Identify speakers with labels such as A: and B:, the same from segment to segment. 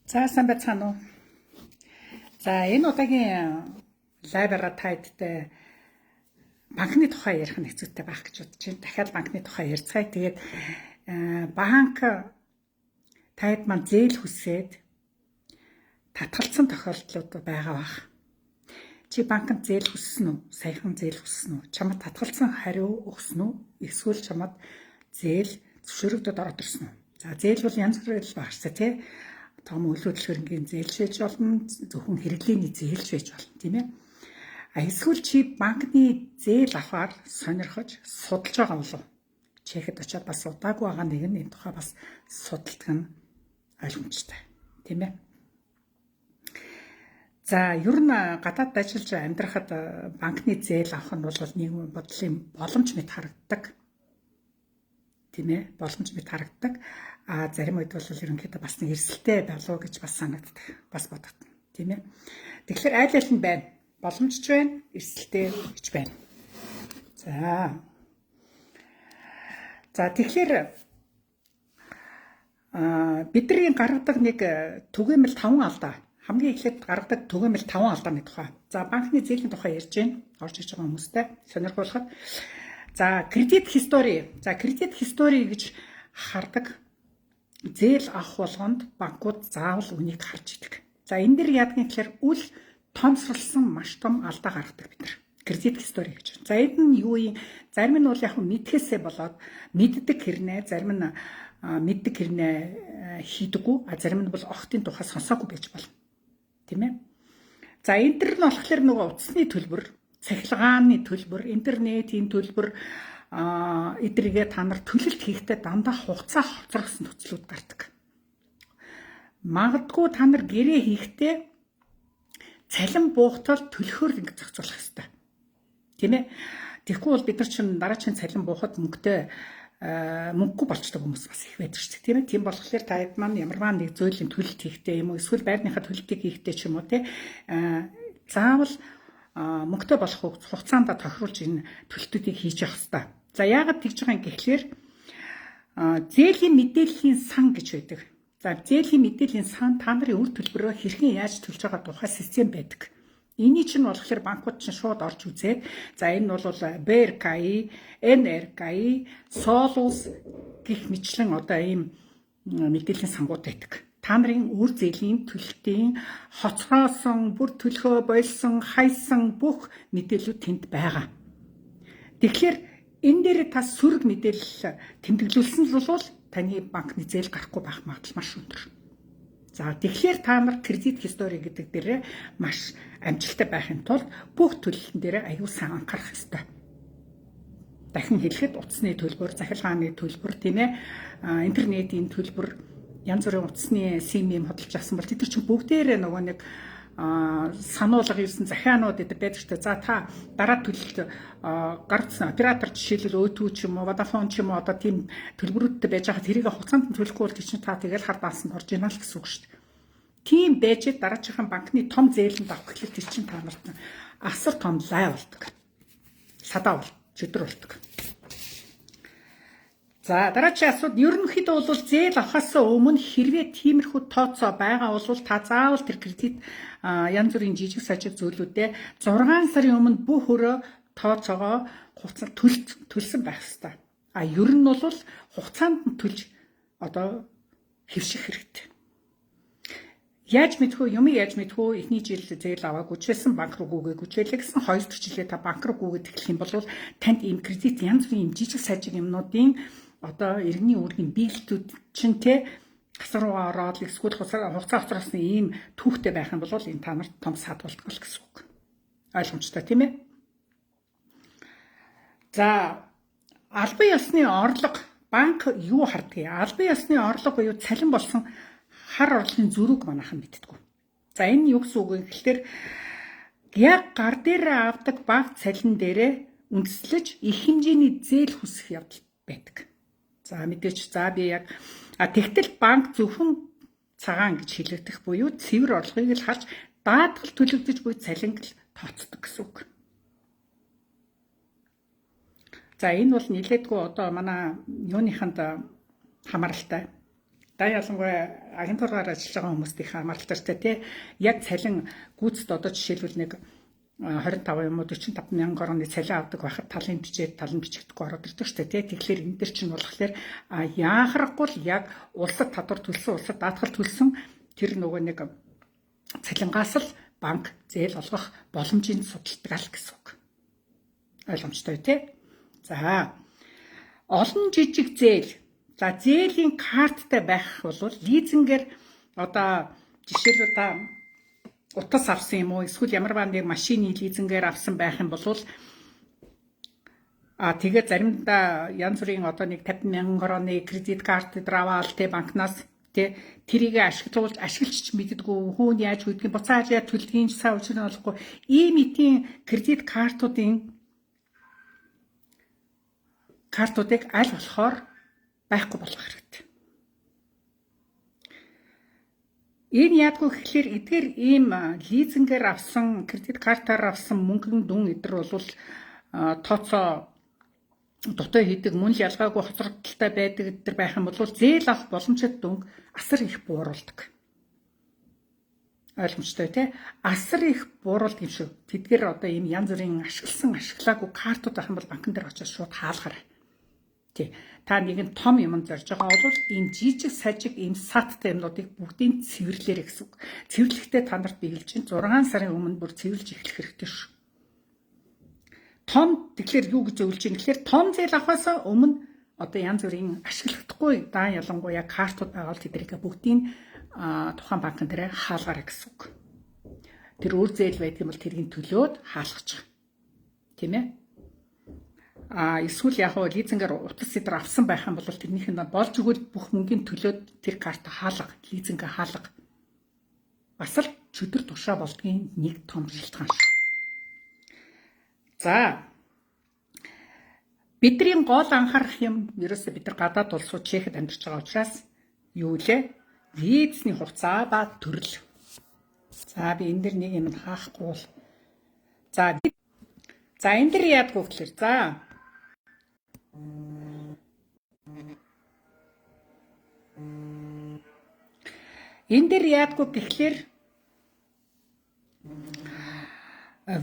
A: За сайн байцгаана уу. За энэ удаагийн лайвара тайдтай банкны тухай ярих нь хэцүүтэй байх гэж бодож байна. Дахиад банкны тухай ярьцгаая. Тэгээд банк тайд маань зээл хүсээд татгалцсан тохиолдлууд байгаа бах. Чи банкнд зээл хүссэн үү? Саяхан зээл хүссэн үү? Чамд татгалцсан хариу өгсөн үү? Эсвэл чамд зээл зөвшөөрөгдөд ороод ирсэн үү? За зээл бол янз бүрээр багштай тий. Том үйл хөдлөлтийн зээлж байж болно, зөвхөн хэрэглээний зээлж байж болно, тийм ээ. Эсвэл чи банкны зээл авахар сонирхож судалж байгаа болов. Чехэд очиад бас удаагүй байгаа нэг нь энэ тухай бас судалдаг нь ойлгомжтой, тийм ээ. За ер нь гадаад ажиллаж амьдрахад банкны зээл авах нь бол нийгмийн бодлын боломж мэт харагддаг. Тийм ээ, боломж мэт харагддаг. Зарим үед бол ерөнхийдөө бас нэг эрсдэлтэй болов гэж бас санагддаг. Бас бодогдно. Тийм ээ. Тэгэхээр айл аль нь байна? Боломжч байна, эрсдэлтэй гэж байна. За тэгэхээр бидний гаргадаг нэг түгээмэл 5 алдаа. Хамгийн эхлээд гаргадаг түгээмэл 5 алдааны тухай. За банкны зээлийн тухай ярьж байна. Орж иж байгаа хүмүүстэй сонирхуулахад. За кредит хистори. За кредит хистори гэж хардаг. Зээл авах болгонд банкуд заавал үнийг харж идэг. За энэ дэр яадгийн гэхээр үл томсролсон маш том алдаа гаргадаг бид нар. Кредит хистори гэж. За энэ нь юу юм? Зарим нь бол яг мэдхээсээ болоод мэддэг хэрнээ, зарим нь мэддэг хэрнээ хийдэггүй, зарим нь бол огтын тухай сонсоогүй байж болно. Тийм ээ. За энэ дэр нь болохоор нөгөө утасны төлбөр, цахилгааны төлбөр, интернетийн төлбөр эдрэгээ та нар төлөлт хийхдээ дандаа хугацаа хоцрогсон нөхцлүүд гардаг. Магадгүй та нар гэрээ хийхдээ цалин буухтал төлөхөөр ингэ зохицуулах хэрэгтэй. Тийм ээ. Тэгэхгүй бол бид нар чинь дараагийн цалин буухад мөнгөгүй болчтой хүмүүс бас их байдаг шүү дээ. Тийм ээ. Тийм болохоор та хэд маань ямарваа нэг зөөлөн төлөлт хийхдээ юм уу эсвэл байрныхаа төлөлтийг хийхдээ ч юм уу тий заавал мөнгөтэй болох хугацаанд тохируулж энэ төлөлтүүдийг хийж явах хэрэгтэй. За яагаад тэгж байгаа юм гэхлээр зээлийн мэдээллийн сан гэж байдаг. За зээлийн мэдээллийн сан та нарын үр төлбөрөө хэрхэн яаж төлж байгаа тухай систем байдаг. Эний чинь болохоор банкуд чинь шууд орж үзээд за энэ бол БРКИ, НРКИ, Солус гэх мэтлэн одоо ийм мэдээллийн сангууд байдаг. Та нарын үр зээлийн төлөлтийн хоцроосон, бүр төлхөө болсон, хайсан бүх мэдээлүүд тэнд байгаа. Тэгэхээр энэ дээр та сөрөг мэдээлэл тэмдэглүүлсэн л бол таны банкны зээл гарахгүй байх магадлал маш өндөр. За тэгэхээр та нар кредит хистори гэдэг дээрээ маш амжилттай байхын тулд бүх төлөлтөн дээрээ аюул сайн анхаарах ёстой. Дахин хэлэхэд утасны төлбөр, захилгааны төлбөр, тийм ээ, интернетийн төлбөр, янз бүрийн утасны сим хөдөлж авсан бол тэд чинь бүгдээрээ нөгөө нэг сануулга ирсэн захианууд эдэр байдаг шүү дээ. За та дараа төлөлт гаргасан оператор жишээлбэл O2 ч юм уу, Vodafone ч юм уу одоо тийм төлбөрүүдтэй байж байгаа тэрийг хугацаанд төлөхгүй бол чинь та тэгэл хар даасан орж ийна л гэсэн үг шүү дээ. Тийм байж дараагийн банкны том зээлэнд авах гэхэл тэр чинь та нарт асар том лай болдог. Садаа бол чөдөр болдог. За дараагийн асуудал ерөнхийдөө бол зээл авахаас өмнө хэрвээ тиймэрхүү тооцоо байгаа бол та заавал тэр кредит янз бүрийн жижиг сажиг зүйлүүдээ 6 сарын өмнө бүх өрөө тооцоогоо хугацаанд төлсөн байх ёстой. Ер нь бол хугацаанд төлж одоо хэвших хэрэгтэй. Яаж мэдхүү эхний жил зээл аваагүй ч гэсэн банк руу гүйгээгүй ч гэсэн хоёр дахь жилээ та банк руу гүйгээд эхлэх юм бол танд ийм кредит янз бүрийн жижиг сажиг юмнуудын одоо иргэний үүргийн биелэлтүүд чинь те гасар руу ороод эсвэл хугацаа хоцросны ийм түүхтэй байх юм бол энэ та нарт том сад болтгоо л гэсэн үг. Ойлгомжтой тийм ээ. За албан ёсны орлого банк юу хардгийг? Албан ёсны орлого буюу цалин болсон хар орлогын зөрүүг манайхан мэддэггүй. За энэ юу гэсэн үг вэ гэхээр яг гар дээр авдаг банк цалин дээрээ үндэслэж их хэмжээний зээл хүсэх явдал байдаг. За мэдээч би яг тэгтэл банк зөвхөн цагаан гэж хэлэгдэх буюу цэвэр орлогыг л харж даатгал төлөгдөж буй цалинг л тооцдог гэсэн үг. За энэ бол нэлээдгүй одоо манай юуныханд хамааралтай. Да ялангуяа агентураар ажиллаж байгаа хүмүүст их хамааралтай тий. Яг цалин гүйцэд одоо жишээлбэл нэг 25 юм уу 45 мянган орны цалин авдаг байхад талын бичигдэхгүй ороод ирдэг шүү дээ тий. Тэгэхээр энэ дэр чинь болохоор яахрахгүй л яг улсад татвар төлсөн, улсад даатгал төлсөн тэр нөгөө нэг цалингаас л банк зээл олгох боломжийг судалдаг л гэсэн үг. Ойлгомжтой тий. За олон жижиг зээл. За зээлийн карттай байх бол лизингээр одоо жишээлбэл та утас авсан юм уу эсвэл ямар нэг машины лизингээр авсан байх юм бол тэгээд заримдаа янз бүрийн одоо нэг 50 мянган орны кредит карт драваал те банкнаас те тэрийг ашиглаж мэддэггүй хүүн яаж үйдгийг буцааж яа төлдгийн цаа учрын олохгүй ийм итийн кредит картуудыг аль болохоор байхгүй болох хэрэгтэй. Энэ яадгүй гэхэлэр эдгээр ийм лизингээр авсан, кредит картаар авсан мөнгөн дүн эдэр бол тооцоо дутаа хийдэг, мөн л ялгаагүй хоцрогдолтой байдаг эдэр байх юм бол зээл авах боломжит дүнг асар их бууруулдаг. Ойлгомжтой тий? Асар их бууруулдаг юм шүү. Тэдгээр одоо ийм янз бүрийн ашиглаагүй картууд байх юм бол банкн дээр очиж шууд хаалгараа. Тий. Та нэгэн том юм зорж байгаа бол энэ жижиг сажиг ийм саттай юмнуудыг бүгдийг цэвэрлээрэй гэсэн үг. Цэвэрлэхдээ та нарт биелж чинь 6 сарын өмнө бүр цэвэрлж эхлэх хэрэгтэй шүү. Том тэгэхээр юу гэж зөвлөж юм гэхээр том зээл авахаас өмнө одоо янз бүрийн ашиглахдаггүй да ялангуяа картууд байгаа бол тэднийг бүгдийг тухайн банкн дээр хаалгараа гэсэн үг. Тэр өөр зээл байдаг юм бол тэргийн төлөөд хаалгачих. Тийм ээ? Эсвэл яг лизингээр утас эдэр авсан байх юм бол тэрнийх нь болж өгвөл бүх мөнгөний төлөөд тэр карт хаалга, лизингээ хаалга. Бас л чөдөр тушаа болдгийн нэг том шалтгаан шүү. За бидний гол анхаарах юм ерөөсөө бид нар гадаад улсууд Чехэд амьдарч байгаа учраас юу вэ? Визний хугацаа ба төрөл. За би энэ дэр нэг юм хаахгүй бол. За энэ дэр яадгүй гэхээр энэ дэр яадгүй гэхлээр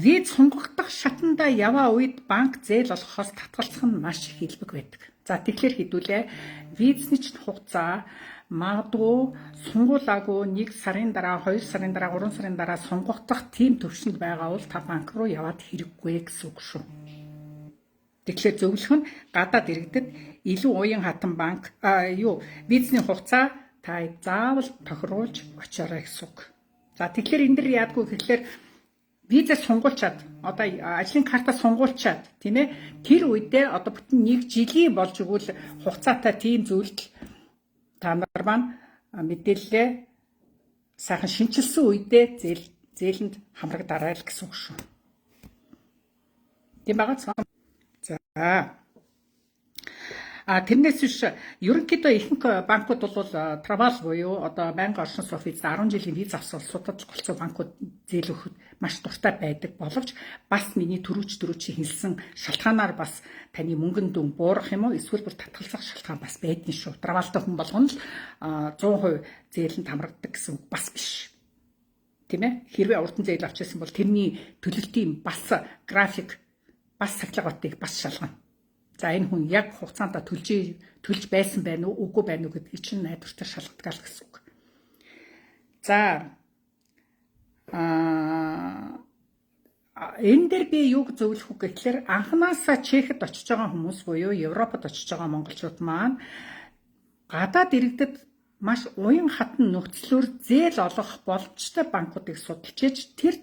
A: виз сонгогдох шатанда яваа үед банк зээл олгохоос татгалзах нь маш их илбэг байдаг. За тэгэхээр хэдүүлээ визний хугацаа магадгүй сунгуулаагүй 1 сарын дараа, 2 сарын дараа, 3 сарын дараа сонгогдох тийм төвшөнд байгаа бол та банк руу яваад хэрэггүй гэсэн үг шүү. Тэгэхээр зөвлөх нь гадаад иргэдэд илүү уян хатан банк визний хугацаа та заавал тохируулж очоорой гэсэн үг. За тэгэхээр энэ дэр яадгүй гэхэлэр визээ сунгуулчаад одоо ажлын картаа сунгуулчаад тийм ээ тэр үедээ одоо бүтэн 1 жилийн болж өгвөл хугацаатай тийм зүйлд та нар маань мэдээлэлээ сайхан шинчилсэн үедээ зээлэнд хамрагдарай л гэсэн үг шүү. Тийм байгаа. За тэрнээс биш ерөнхийдөө ихэнх банкуд бол Traval буюу одоо байнгын оршин суух виз 10 жилийн виз авсан улсуудад голцоо банкуд зээл өгөхөд маш дуртай байдаг боловч бас миний түрүүч хэлсэн шалтгаанаар бас таны мөнгөнд дүн буурах юм уу эсвэл бүр татгалзах шалтгаан бас байдгийн шүү. Travalтай хүн болгоно л 100% зээлэнд хамрагддаг гэсэн үг бас биш. Тийм ээ? Хэрвээ урдан зээл авчихсан бол тэрний төлөлтийн бас график бас сахилгатыг бас шалгана. За энэ хүн яг хугацаанд төлж байсан байна уу, үгүй байна уу гэдгийг чинь найдвартай шалгадаг л гэсэн үг. За энэ дээр би юг зөвлөх үг гэхэлэр анханасаа Чехэд очиж байгаа хүмүүс буюу Европод очиж байгаа монголчууд маань гадаад иргэдэд маш уян хатан нөхцлөөр зээл олгох боломжтой банкуудыг судалж иж тэр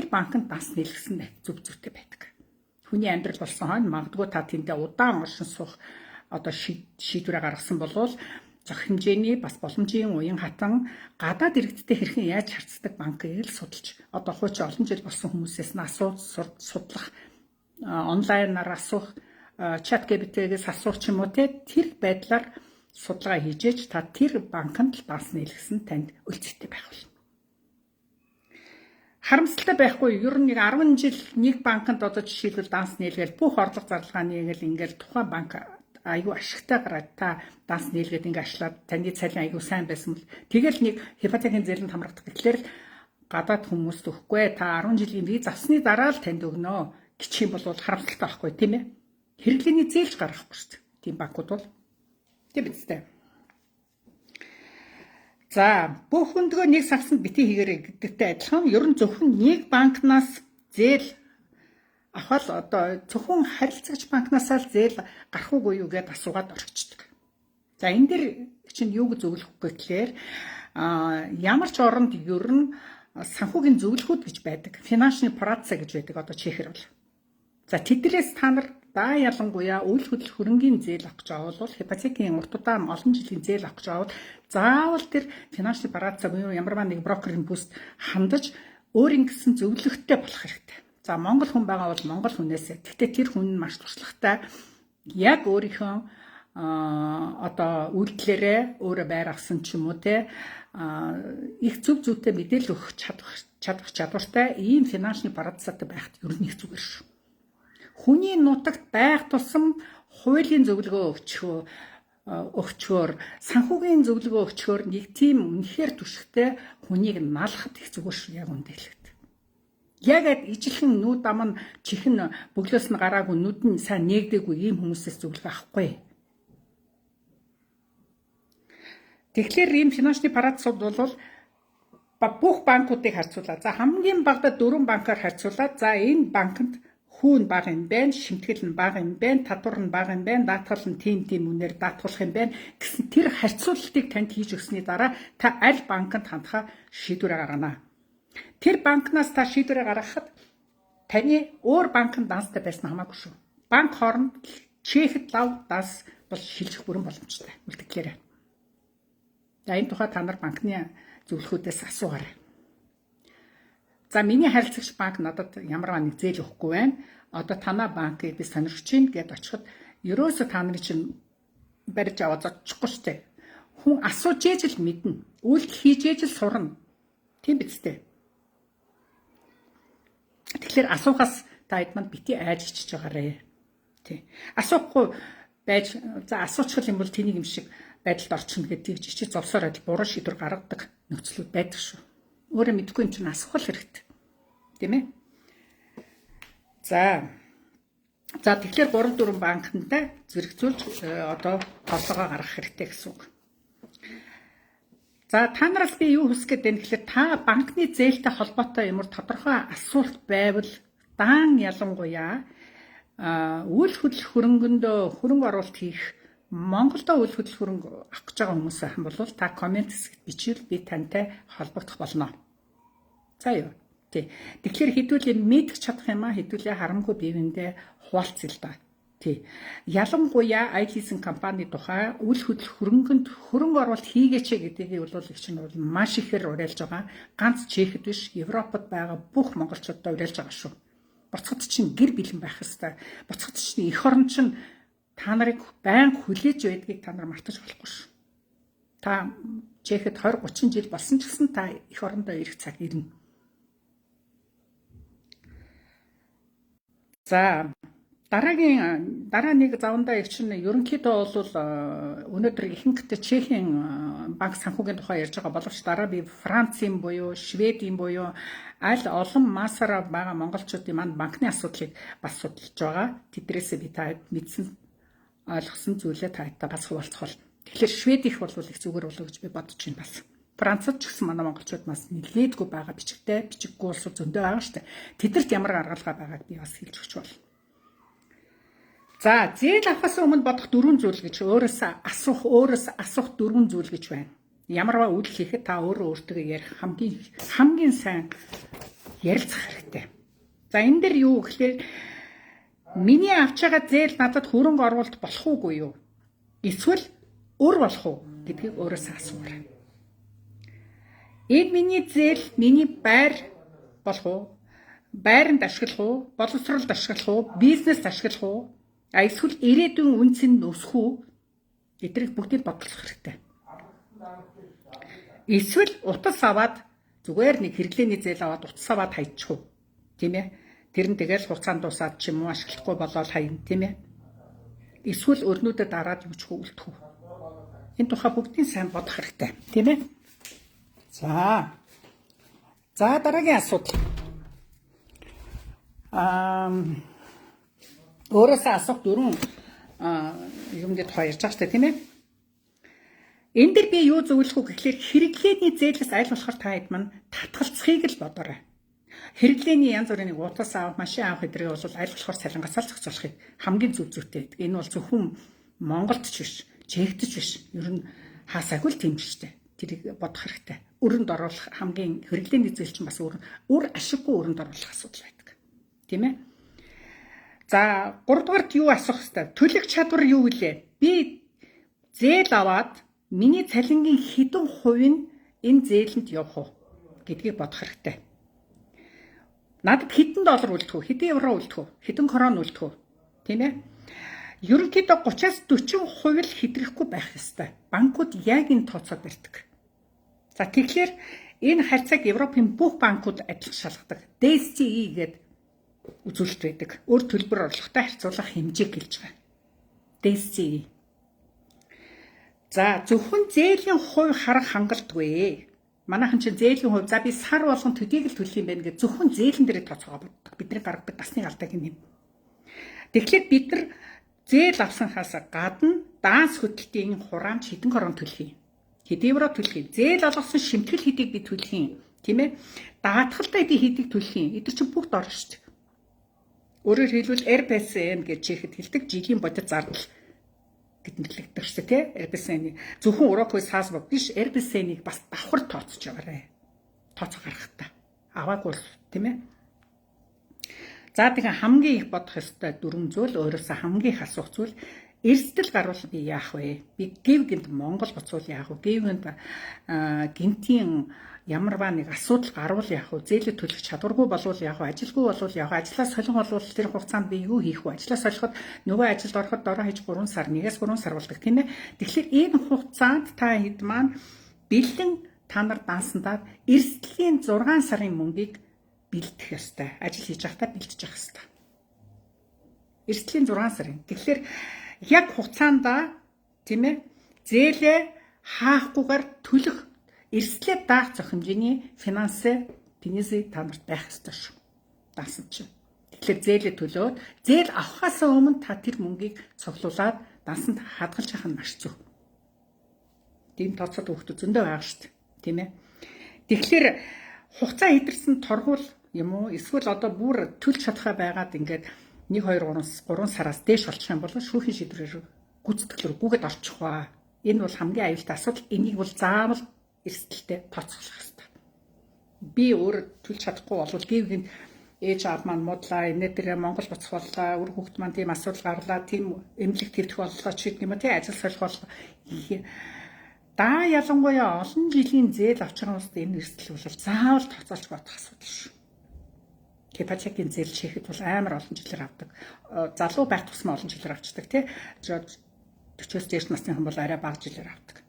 A: банкнд данс нийлгэсэн зүйтэй байдаг. Хүний амьдрал болсон хойно магадгүй та тэндээ удаан оршин суух одоо шийдвэрээ гаргасан болвол зөх хэмжээний бас боломжийн уян хатан гадаад иргэдтэй хэрхэн яаж харцдаг банкыг л судалж одоо хуучин олон жил болсон хүмүүсээс нь судлах онлайнаар асуух чат GPT-гээс асуух ч юм уу тэр байдлаар судалгаа хийж та тэр банкнд данс нийлгэсэн танд үлцэгтэй байх болно. Харамсалтай байхгүй ер нь нэг 10 жил нэг банкнд одоо жишээлбэл данс нийлгээл бүх орлого зарлагааны ингээл тухайн банк аюу ашигтай гараад та данс нийлгээд ингээ ашлаад таны цалин аюу сайн байсан бол тэгэл нэг ипотекийн зээлэнд хамрагдах гэхлээр гадаад хүмүүст өгөхгүй та 10 жилийн виз авсны дараа л танд өгнө гिचх юм бол харамсалтай байхгүй тийм ээ. Хэрэглээний зээлж гаргахгүй шүү дээ. Тийм банкуд бол тийм биз дээ. За бүх өндгөө нэг савсанд битгий хийгээрэй гэдэгтэй адилхан ер нь зөвхөн нэг банкнаас зээл авах одоо зөвхөн харилцагч банкнасаа л зээл гарах уугүй юу гэдээ асуугаад орчихдог. За энэ дэр чинь юуг зөвлөх вэ гэхээр ямар ч оронд ер нь санхүүгийн зөвлөхүүд гэж байдаг. Финансны працаа гэж байдаг одоо чихэр бол. За тэднээс та нар да ялангуяа үйл хөдлөл хөрөнгийн зээл авах гэж байгаа бол ипотекийн урт удаан олон жилийн зээл авах гэж байгаа бол заавал тэр финансны працаа буюу ямар нэг брокерийн бүст хандаж өөрийн гэсэн зөвлөгтэй болох хэрэгтэй. За Монгол хүн байгаа бол Монгол хүнээсээ. Гэхдээ тэр хүн нь маш туршлагатай яг өөрийнхөө одоо үйлдэлээрээ өөрөө байр авсан ч юм уу те их зөв зүйтэй мэдээлэл өгөх чадвар чадвартай ийм финансны працаатай байхад ер нь их зүгээр шүү. Хүний нутагт байх тусам хуулийн зөвлөгөө өгчөөр санхүүгийн зөвлөгөө өгчөөр нэг тийм үнэхээр түшигтэй хүнийг наалахад их зүгээр шүү яг үндэлэхэд. Яг ижилхэн нүд ам нь чихэн бөглөөс нь гараагүй нүд нь сайн нээгдээгүй ийм хүмүүсээс зөвлөгөө авахгүй. Тэгэхээр ийм финансны працууд бол бүх банкуудыг харьцуулаад за хамгийн багадаа 4 банкаар харьцуулаад за энэ банкнд хүүн бага юм байна, шимтгэл нь бага юм байна, татвар нь бага юм байна, даатгал нь тийм үнээр даатгуулах юм байна гэсэн тэр харьцуултыг танд хийж өгсөний дараа та аль банкнд хандхаа шийдвэрээ гаргана. Тэр банкнаас та шийдвэрээ гаргахад таны өөр банкнд данстай байсан хамаагүй шүү. Банк хооронд чехэд лав данс бол шилжих бүрэн боломжтой үлдэхлээрээ. За энэ тухай та нар банкны зөвлөхүүдээс асуугаарай. За миний харилцагч банк надад ямар нэг зээл өгөхгүй байна. Одоо танаа банкыг би сонирхож байна гэд очиход ерөөсө та нарын чинь барьж аваад очихгүй штэ. Хүн асууж ээж л мэднэ. Үйлдэл хийж ээж л сурна. Тийм биз дээ. Тэгэхээр асуухаас та эдманд бити айж ичиж байгаарэ. Тий. Асуухгүй байж за асуучих юм бол тэнийг юм шиг байдалд орчихно гэдэг жижиг зовсоор адил буруу шийдвэр гаргадаг нөхцлүүд байдаг шүү. Өөрөө мэдгүй юм чинь асуухал хэрэгтэй. Тийм ээ. За тэгэхээр 3-4 банктай зэрэгцүүлж одоо тоолгоо гаргах хэрэгтэй гэсэн үг. За та нараас би юу хүсэх гээд байна гэхээр та банкны зээлтэй холбоотой ямар тодорхой асуулт байвал даан ялангуяа үйл хөдлөл хөрөнгөндөө хөрөнгө оруулалт хийх Монголдо үйл хөдлөл хөрөнгө авах гэж байгаа хүмүүс байх юм бол та комент хэсэгт бичвэл би тантай холбогдох болно. За юу. Тий. Тэгэхээр хэдүүлээ мэдэх чадах юм хэдүүлээ харамгүй биеиндээ хуваалцъя л да. Тий. Ялангуяа IT-ийн компани тухай үйл хөдлөл хөрөнгөнд хөрөнгө оруулалт хийгээч гэдгийг бол их чинь бол маш ихээр уриалж байгаа. Ганц Чехэд биш Европод байгаа бүх монголчуудад уриалж байгаа шүү. Буцахад чинь гэр бэлэн байх хэвээр. Буцахад чинь эх орон чинь та нарыг байнга хүлээж байдгийг та нар мартаж болохгүй шүү. Та Чехэд 20-30 жил болсон ч гэсэн та эх орондоо ирэх цаг ирнэ. За дараа нэг завандаа их чинь ерөнхийдөө бол өнөөдөр ихэнхдээ Чехийн банк санхүүгийн тухай ярьж байгаа боловч дараа би Францын буюу Шведийн буюу аль олон масаараа байгаа монголчуудын манд банкны асуудлыг бас судалж байгаа. Тэдрээсээ би та мэдсэн ойлгосон зүйлээ таадтай бас хуваалцах бол. Тэгэхээр Швед их бол их зүгээр болов гэж би бодож байна бас. Францад ч гэсэн манай монголчууд бас нэлээдгүй байгаа бичиггүй улсууд зөндөө байгаа шүү дээ. Тэдэрт ямар аргалгаа байгааг би бас хэлж өгч бол. За, зээл авахаас өмнө бодох 4 зүйл гэж өөрөөсөө асуух 4 зүйл гэж байна. Ямарваа үйлдэл хийхэд та өөртөө ярих хамгийн сайн ярилцах хэрэгтэй. За, энэ дээр юу гэхээр миний авч байгаа зээл надад хөрөнгө оруулалт болох уугүй юу? Эсвэл өөр болох уу гэдгийг өөрөөсөө асуугаарай. Энэ миний зээл миний байр болох уу? Байранд ашиглах уу? Боловсролд ашиглах уу? Бизнест ашиглах уу? Эсвэл ирээдүйн үнц нь өсөх үү? Эдрийг бүгдийг бодлох хэрэгтэй. Эсвэл утас аваад зүгээр нэг хэрэглээний зээл аваад утас аваад хайчих уу? Тийм ээ? Тэр нь тэгэл хугацаанд дуусаад ч юм уу ашиглахгүй болоод хайна, тийм ээ? Эсвэл өрнүүдэд дараад юуч хөвөлдөх үү? Энэ тухай бүгдийг сайн бодох хэрэгтэй, тийм ээ? За дараагийн асуудал. Өөрөөсөө асуух 4 юм гээд хоёрж байгаа шүү дээ, тийм ээ? Энэ дэр би юу зөвлөх үү гэхлээр хэрэглээний зээлээс аль болохоор та хэд маань татгалцахыг л бодоорой. Хэрэглээний янз бүрийн утас авах, машин авах гэдрийг бол аль болохоор цалингаас л зохицуулахыг хамгийн зөв зүйтэй байдаг. Энэ бол зөвхөн Монголд ч биш, Чехт ч биш. Ер нь хаасаагүй л тийм шүү дээ. Тэрийг бодох хэрэгтэй. Өрөнд оруулах хамгийн хэрэглээний зээл чинь бас үр ашиггүй өрөнд оруулах асуудал байдаг. Тийм ээ? За 3 дугаарт юу асуух хэрэгтэй? Төлөх чадвар юу вүлээ? Би зээл аваад миний цалингийн хэдэн хувийн энэ зээлэнд явах уу гэдгийг бодох хэрэгтэй. Надад хэдэн доллар үлдэх үү? Хэдэн евро үлдэх үү? Хэдэн крон үлдэх үү? Тийм ээ? Ерөнхийдөө 30-40% л хэтрэхгүй байх ёстой. Банкуд яг энэ тооцоо барьдаг. За тэгэхээр энэ харьцааг Европын бүх банкуд адилхан шалгадаг. DSCE гэдэг үзүүлэлт байдаг. Өөр төлбөр орлоготой харьцуулах хэмжээг гэлж байгаа. DSCE. За зөвхөн зээлийн хувь харах хангалтгүй. Манайхан чинь зээлийн хувь за би сар болгон төдийг л төлөх юм байна гэж зөвхөн зээлэн дээр тооцоогоо боддог. Бидний гаргадаг насны алдааг юм. Тэгэхээр бид нар зээл авсанхаас гадна данс хөтөлтийн хураамж хэдэн крон төлөх юм? Хэдэн евро төлөх юм? Зээл олгосон шимтгэл хэдийг би төлөх юм? Тийм ээ? Даатгалтай хэдийг төлөх юм? Эдгээр чинь бүгд орно шүү дээ. Өөрөөр хэлбэл RPSN гэж чехэд хэлдэг жилийн бодит зардал гэд нэрлэгдэх шүү дээ, тий? RPSN-ийг зөвхөн Европын саасбог биш, RPSN-ийг бас давхар тооцож байгаарэ. Тооцоо гаргахтаа. Аваагүй л, тийм ээ? За тэгэхээр хамгийн их бодох ёстой 4 зүйл, өөрөөсөө хамгийн их асуух зүйл эрсдэл гарвал би яах вэ? Би гэв гинт Монгол буцвал яах вэ? Гэв гинт гинтийн ямарваа нэг асуудал гарвал яах вэ? Зээлээ төлөх чадваргүй болвол яах вэ? Ажилгүй болвол яах вэ? Ажлаас солих болвол тэр хугацаанд би юу хийх вэ? Ажлаас солиход нөгөө ажилд ороход дороо хийж 3 сар, 1-3 сар болдог тийм ээ. Тэгэхээр энэ хугацаанд та хэд маань бэлэн та нар дансандаад эрсдлийн 6 сарын мөнгийг бэлдэх ёстой. Ажил хийж байхдаа бэлдэж явах ёстой. Эрсдлийн 6 сарын. Тэгэхээр яг хугацаанда тийм ээ зээлээ хаахгүйгээр төлөх эрсдлээ даах зохимжийн финансээ тэнэсээ та нарт байх ёстой шүү. Даасан чинь. Тэгэхээр зээлээ төлөөд зээл авахаас өмнө та тэр мөнгийг цуглуулад дансанд хадгалж явах нь маш зөв. Тийм тооцоод өгөх зөндөө байгаа шүү дээ. Тийм ээ. Тэгэхээр хугацаа идэрсэн торгуул юм уу? Эсвэл одоо бүр төлж чадхаа байгаад ингээд 1 2 3 сараас дээш болчих юм бол шүүхийн шийдвэрээр гүйцэтгэлээр гүгэд орчих ба. Энэ бол хамгийн аюултай асуудал. Энийг бол заавал эрсдэлтэй тооцоолох хэрэгтэй. Би өөр төлж чадахгүй бол гівгэн ээж аав маань муудлаа, энэ тэр Монгол буцах боллоо, үр хүүхэд маань тийм асуудал гарлаа, тийм эмнэлэг твдэх боллоо ч гэдэг юм уу, тийм ажил солих боллоо. Ялангуяа олон жилийн зээл авч байгаа хүмүүст энэ эрсдэл бол заавал тооцоолж бодох асуудал шүү. Ипотекийн зээл шихэд бол амар олон жилээр авдаг. Залуу байх тусмаа олон жилээр авчдаг тий. 40-с дээш насны хүн бол арай бага жилээр авдаг.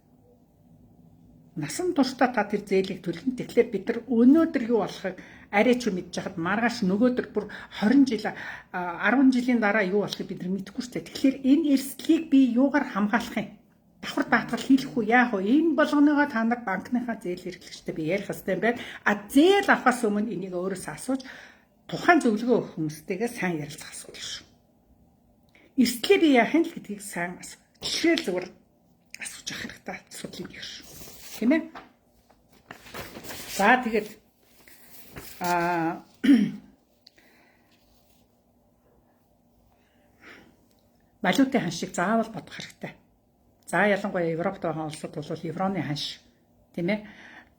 A: Насан туршдаа та тэр зээлийг төлнө. Тэгэхээр бид нар өнөөдөр юу болохыг арай ч мэдж хахад маргааш нөгөөдөр бүр 20 жил 10 жилийн дараа юу болохыг бид нар мэдэхгүй шүү дээ. Тэгэхээр энэ эрсдлийг би юугаар хамгаалах юм? Давхар даатгал хийх үү яах вэ? Энэ болгоныгоо та нар банкныхаа зээл хэрэглэгчтэй би ярих хэрэгтэй юм байна. Зээл авахаас өмнө энийг өөрөөсөө асууж тухайн зөвлөгөө өгөх хүмүүстэйгээ сайн ярилцах асуудал шүү. Эрсдлээ би яах юм л гэдгийг сайн жишээл зүгээр асууж авах хэрэгтэй асуудал юм шүү. Тийм ээ? За тэгээд валютын ханшийг заавал бодох хэрэгтэй. За ялангуяа Европт байгаа улсууд бол евроны ханш тийм ээ.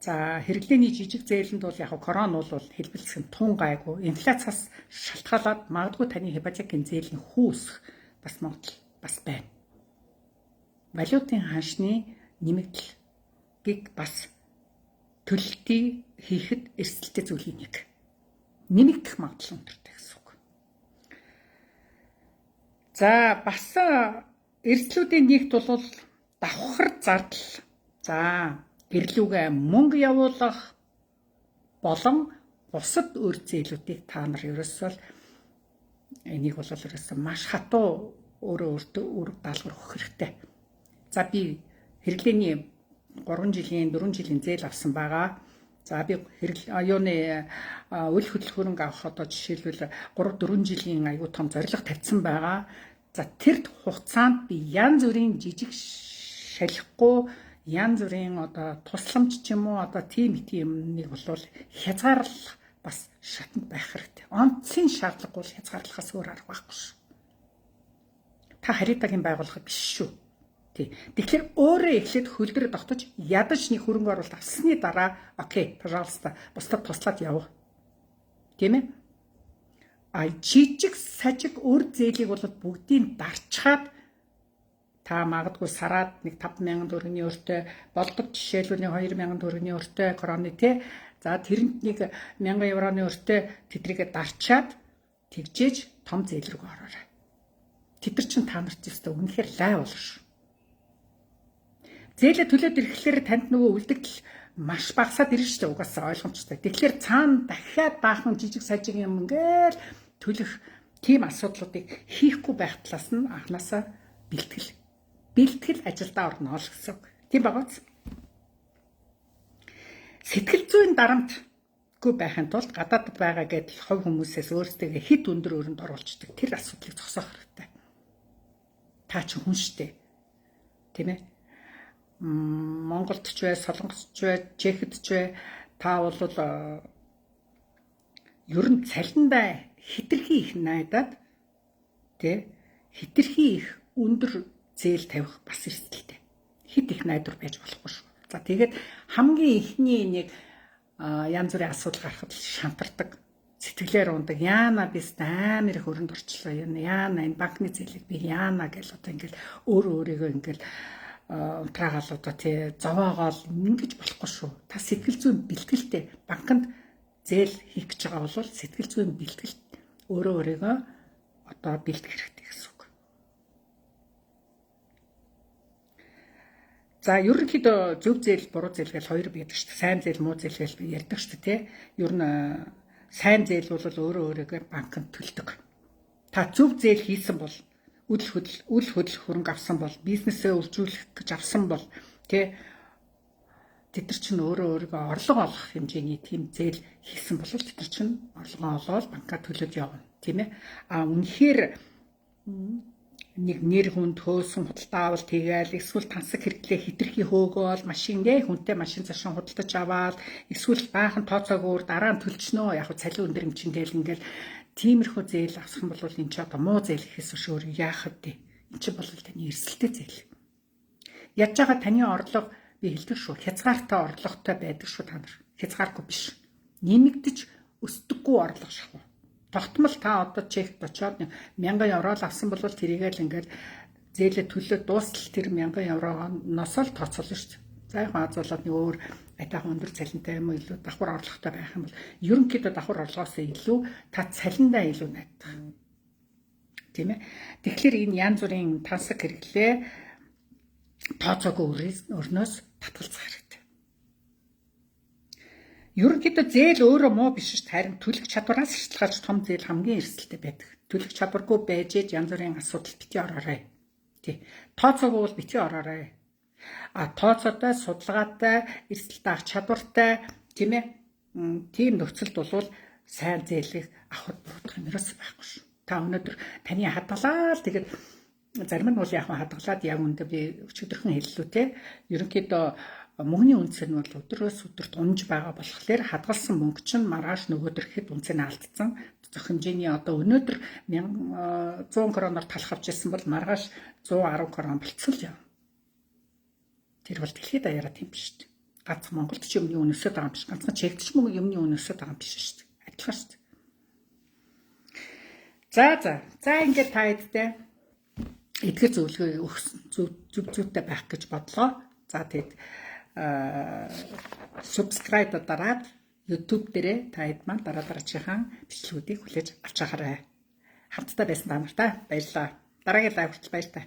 A: За хэрэглээний жижиг зээлэнд бол яг корон бол хэлбэлцэх нь тун гайгүй. Инфляцаас шалтгаалаад магадгүй таны ипотекийн зээлийн хүү өсөх бас магадлал бас байна. Валютын ханшны нэмэгдэлийг бас төлөлтийг хийхэд эрсдэлтэй зүйлийн нэг. Нэмэгдэх магадлал өндөртэй гэсэн үг. За бас эрсдлүүдийн нэгт бол давхар зардал. За гэрлүүгээ мөнгө явуулах болон бусад үр зээлүүдийг та нар ерөөсөө энийг бол ерөөсөө маш хатуу өөрөө өөртөө үүрэг даалгавар өгөх хэрэгтэй. За би хэрэглээний 3 жилийн 4 жилийн зээл авсан байгаа. За би юуны үйл хөдөлгөөрөнгө авах одоо жишээлбэл 3 4 жилийн аягүй том зорилго тавьсан байгаа. За тэр хугацаанд би янз бүрийн жижиг шалихгүй янз бүрийн одоо тусламж ч юм уу одоо тийм юмныг болвол хязгаарлах бас шатанд байх хэрэгтэй. Онцгийн шаардлагагүй хязгаарлахаас өөр арга байхгүй шүү. Та харитагийн байгууллага биш шүү. Тэгэхээр өөрөө эхлээд хөлдрөө тогтож ядаж нэг хөрөнгө оруулалт авсны дараа окей, пожалуйста, бусдад туслаад яв. Тийм ээ? Жижиг сажиг өр зээлийг бол бүгдийг дарчхаад та магадгүй сараад нэг 5,000 төгрөгийн өртөө болдог жишээлбэл 2,000 төгрөгийн өртөө короны тий. За тэрэнд нэг 1,000 евроны өртөө тэдрийгээ дарчаад тэгжээж том зээл рүү ороорой. Тэд нар чинь та нарт зөвхөн үнэхээр лай болно шүү. Зээлээ төлөөд ирэхлээр танд нөгөө үлдэгдэл маш багасаад ирнэ шүү дээ, угаасаа ойлгомжтой. Тэгэхээр цаана дахиад баахан жижиг сажиг юм ингээл төлөх тийм асуудлуудыг хийхгүй байх талаас нь анханасаа бэлтгэл ажилдаа орно л гэсэн. Тийм багц. Сэтгэл зүйн дарамтгүй байхын тулд гадаадд байгаа гэдэл хувь хүмүүсээс өөрсдөө хэд өндөр өрөнд оруулцдаг тэр асуудлыг зогсоох хэрэгтэй. Та ч хүн шүү дээ. Тийм ээ? Монголд ч бай, Солонгосч бай, Чехэд ч бай та бол ер нь цалиндаа хитрхи их найдаад тий хитрхи их өндөр зээл тавих бас эрсдэлтэй. Хит их найдвар байж болохгүй шүү. За тэгээд хамгийн ихний нэг янз бүрийн асуудал гарахад шантардаг. Сэтгэлээр ундаг. Яана бис амар их өрөнд орчлоо. Яана энэ банкны зээлийг би яана гэж одоо ингээл өөрийгөө ингээл унтраагаал одоо тий зовоогоол ингэж болохгүй шүү. Та сэтгэл зүйн бэлтгэлтэй банкнд зээл хийх гэж байгаа бол сэтгэл зүйн бэлтгэл өөрийгөө одоо бэлтгэх хэрэгтэй гэсэн үг. За ерөнхийдөө зөв зээл буруу зээл гэж хоёр байдаг шүү дээ. Сайн зээл муу зээл гэж би ярьдаг шүү дээ тий. Ер нь сайн зээл бол өөрийгөө банкнд төлдөг. Та зөв зээл хийсэн бол үл хөдлөх хөрөнгө авсан бол бизнесээ үржүүлэх гэж авсан бол тий тэд нар чинь өөрийгөө орлого олох хэмжээний тийм зээл хийсэн бол тэд нар чинь орлогоо олоод банкад төлөөд явна тийм ээ. Үнэхээр нэг нэр хүнд хөөсөн худалдаа авалт хийгээл эсвэл тансаг хэрэглээ хитрхи хөөгөөл машингээ хүнтэй машин цашин худалдаж аваад эсвэл баахан тооцоогоор дараа нь төлчихнөө яг цалин өндөр хэмжээндээ ингээл тиймэрхүү зээл авах юм бол энэ ч одоо муу зээл гэхээс өөр яахад дээ. Энд чинь бол таны эрсдэлтэй зээл. Яаж байгаа таны орлого би хэлдэг шүү. Хязгаартай орлоготой байдаг шүү та нар. Хязгааргүй биш. Нэмэгдэж өсдөггүй орлого шахав. Тогтмол та одоо чект очоод 1,000 евро л авсан бол тэрийгээ л ингээл зээлээ төлөөд дуустал тэр 1,000 еврогоос л тооцоолно шүү. За яг хаазуулаад нэг өөр айтайхан өндөр цалинтай юм уу илүү давхар орлоготой байх юм бол ерөнхийдөө давхар орлогоос илүү та цалиндаа илүү найдах. Тийм ээ. Тэгэхээр энэ янз бүрийн тансаг хэрэглээ тооцоогүй өрнөөс татгалзах хэрэгтэй. Ерөнхийдөө зээл өөрөө муу биш шүү. Харин төлөх чадвараас шалтгаалж том зээл хамгийн эрсдэлтэй байдаг. Төлөх чадваргүй байж янз бүрийн асуудал бити ороорой. Тий. Тооцоогүй бол бити ороорой. Тооцоотой, судалгаатай, эрсдэлтэй ах чадвартай тийм ээ. Тийм нөхцөлд бол сайн зээлийг авахд буруудах юм ерөөс байхгүй шүү. Та өнөөдөр таны хадгалаад тэгээд зарим нь бол яг хадгалаад яг үндэ би өчигдөрхөн хэллүү те. Ерөнхийдөө мөнгөний үнц нь бол өдрөөс өдөрт унж байгаа болохоор хадгалсан мөнгө чинь маргааш нөгөөдөр хэд үнцээ алдсан. Зөх хэмжээний одоо өнөөдөр 100 короноор талах авч ирсэн бол маргааш 110 корон болцсон л явна. Тэр бол дэлхийд даяараа тийм биш шүү дээ. Ганц Монголд ч юмны үнэсэд байгаа юм биш. Ганцхан Чехт ч юмны үнэсэд байгаа юм биш шүү дээ. Адилхан шүү дээ. За ингээд та эдтэй эдгээр зөвлөгөө өгөх зүйтэй байх гэж бодлоо. За тэгэд subscribe дараад YouTube дээрээ та хэд маань дараачихан бичлэгүүдийг хүлээж авч байгаарай. Хамтдаа байсан та нартай баярлалаа. Дараагийн лайв хүртэл баяр таа.